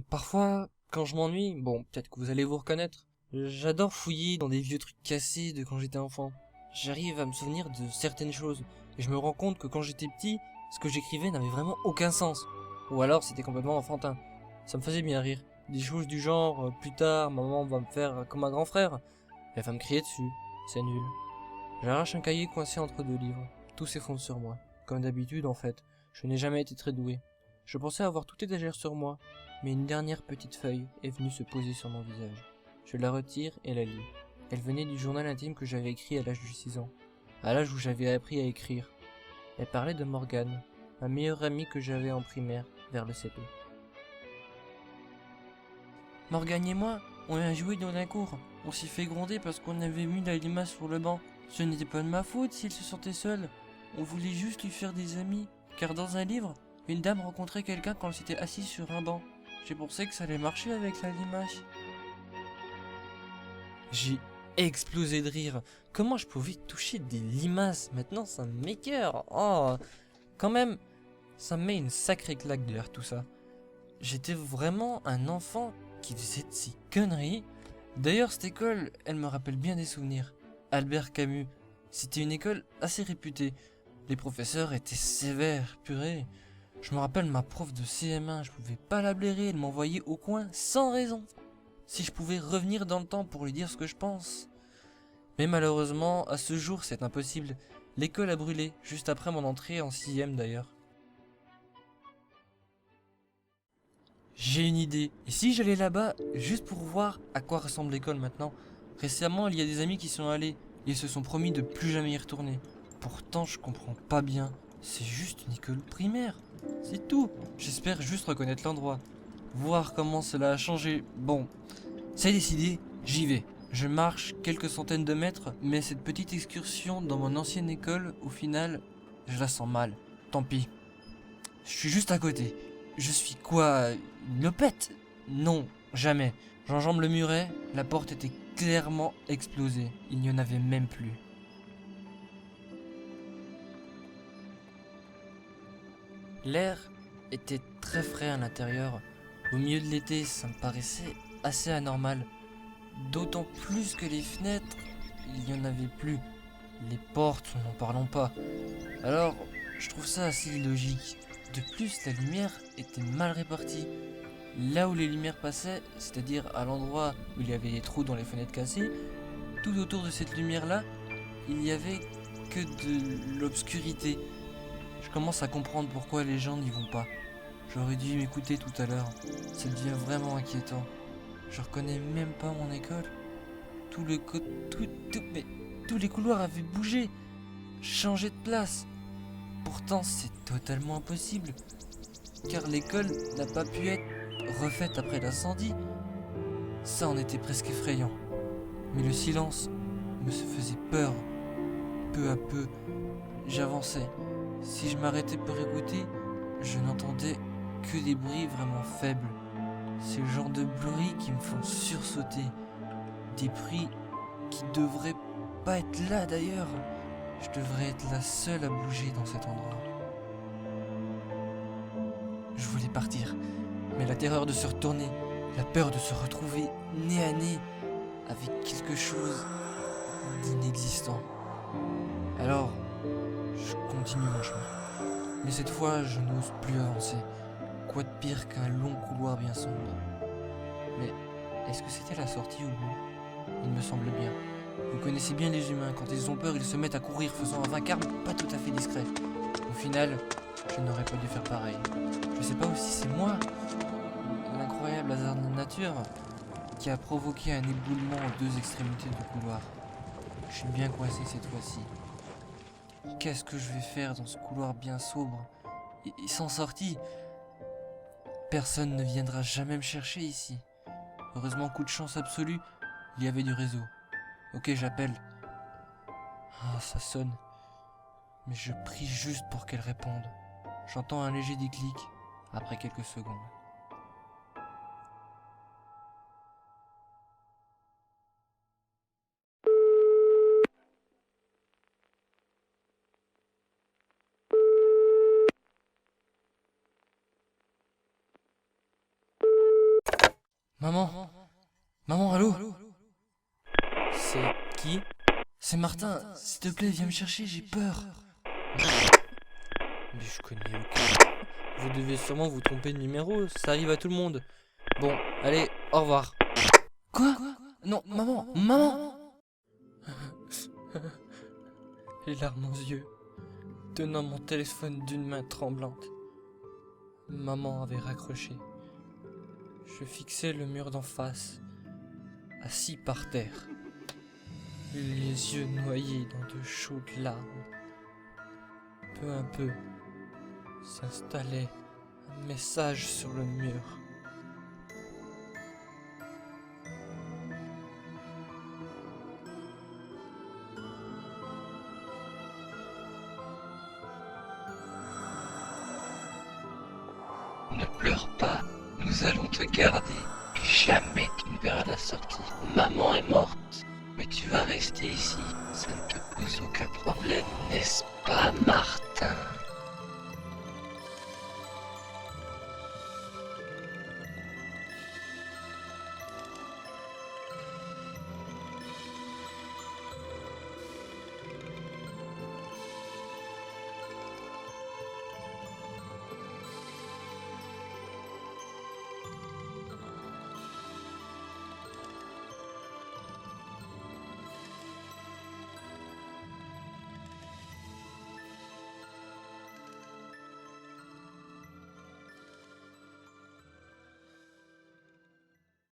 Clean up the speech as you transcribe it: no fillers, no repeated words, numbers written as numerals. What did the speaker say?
Parfois, quand je m'ennuie, bon, peut-être que vous allez vous reconnaître, j'adore fouiller dans des vieux trucs cassés de quand j'étais enfant. J'arrive à me souvenir de certaines choses, et je me rends compte que quand j'étais petit, ce que j'écrivais n'avait vraiment aucun sens. Ou alors c'était complètement enfantin. Ça me faisait bien rire. Des choses du genre, plus tard, maman va me faire comme un grand frère. Elle va me crier dessus. C'est nul. J'arrache un cahier coincé entre deux livres. Tout s'effondre sur moi. Comme d'habitude, en fait. Je n'ai jamais été très doué. Je pensais avoir tout étagère sur moi, mais une dernière petite feuille est venue se poser sur mon visage. Je la retire et la lis. Elle venait du journal intime que j'avais écrit à l'âge de 6 ans, à l'âge où j'avais appris à écrire. Elle parlait de Morgane, ma meilleure amie que j'avais en primaire, vers le CP. Morgane et moi, on a joué dans la cour. On s'y fait gronder parce qu'on avait mis la limace sur le banc. Ce n'était pas de ma faute s'il se sentait seul. On voulait juste lui faire des amis, car dans un livre, une dame rencontrait quelqu'un quand elle s'était assise sur un banc. J'ai pensé que ça allait marcher avec la limace. J'ai explosé de rire. Comment je pouvais toucher des limaces? Maintenant ça m'écoeure. Oh, quand même, ça me met une sacrée claque de lire tout ça. J'étais vraiment un enfant qui faisait de ces conneries. D'ailleurs, cette école, elle me rappelle bien des souvenirs. Albert Camus, c'était une école assez réputée. Les professeurs étaient sévères, purée. Je me rappelle ma prof de CM1, je pouvais pas la blairer, elle m'envoyait au coin sans raison. Si je pouvais revenir dans le temps pour lui dire ce que je pense. Mais malheureusement, à ce jour, c'est impossible. L'école a brûlé, juste après mon entrée en 6ème d'ailleurs. J'ai une idée. Et si j'allais là-bas, juste pour voir à quoi ressemble l'école maintenant? Récemment, il y a des amis qui sont allés. Ils se sont promis de plus jamais y retourner. Pourtant, je comprends pas bien. C'est juste une école primaire. C'est tout. J'espère juste reconnaître l'endroit. Voir comment cela a changé. Bon, c'est décidé, j'y vais. Je marche quelques centaines de mètres, mais cette petite excursion dans mon ancienne école, au final, je la sens mal. Tant pis. Je suis juste à côté. Je suis quoi, une lopette? Non, jamais. J'enjambe le muret, la porte était clairement explosée. Il n'y en avait même plus. L'air était très frais à l'intérieur. Au milieu de l'été, ça me paraissait assez anormal. D'autant plus que les fenêtres, il n'y en avait plus. Les portes, n'en parlons pas. Alors, je trouve ça assez illogique. De plus, la lumière était mal répartie. Là où les lumières passaient, c'est-à-dire à l'endroit où il y avait des trous dans les fenêtres cassées, tout autour de cette lumière-là, il n'y avait que de l'obscurité. Je commence à comprendre pourquoi les gens n'y vont pas. J'aurais dû m'écouter tout à l'heure. Ça devient vraiment inquiétant. Je reconnais même pas mon école. Tout le co- mais tous les couloirs avaient bougé, changé de place. Pourtant, c'est totalement impossible, car l'école n'a pas pu être refaite après l'incendie. Ça en était presque effrayant. Mais le silence me faisait peur. Peu à peu, j'avançais. Si je m'arrêtais pour écouter, je n'entendais que des bruits vraiment faibles. C'est le genre de bruit qui me font sursauter. Des bruits qui devraient pas être là d'ailleurs. Je devrais être la seule à bouger dans cet endroit. Je voulais partir, mais la terreur de se retourner, la peur de se retrouver nez à nez avec quelque chose d'inexistant. Alors, je continue mon chemin. Mais cette fois, je n'ose plus avancer. Quoi de pire qu'un long couloir bien sombre? Mais est-ce que c'était la sortie au bout? Il me semble bien. Vous connaissez bien les humains, quand ils ont peur, ils se mettent à courir faisant un vacarme pas tout à fait discret. Au final, je n'aurais pas dû faire pareil. Je sais pas aussi c'est moi, l'incroyable hasard de la nature, qui a provoqué un éboulement aux deux extrémités du couloir. Je suis bien coincé cette fois-ci. Qu'est-ce que je vais faire dans ce couloir bien sobre et sans sortie? Personne ne viendra jamais me chercher ici. Heureusement, coup de chance absolue, il y avait du réseau. Ok, j'appelle. Ah, ça sonne. Mais je prie juste pour qu'elle réponde. J'entends un léger déclic après quelques secondes. Maman? Maman, allô? C'est qui? C'est Martin, s'il te plaît, viens me chercher, j'ai peur. Mais je connais aucun. Vous devez sûrement vous tromper de numéro, ça arrive à tout le monde. Bon, allez, au revoir. Quoi? Non, maman, maman! Les larmes aux yeux, tenant mon téléphone d'une main tremblante. Maman avait raccroché. Je fixais le mur d'en face, assis par terre, les yeux noyés dans de chaudes larmes. Peu à peu, s'installait un message sur le mur. Ne pleure pas, nous allons te garder. Et jamais tu ne verras la sortie. Maman est morte, mais tu vas rester ici. Ça ne te pose aucun problème, n'est-ce pas, Martin?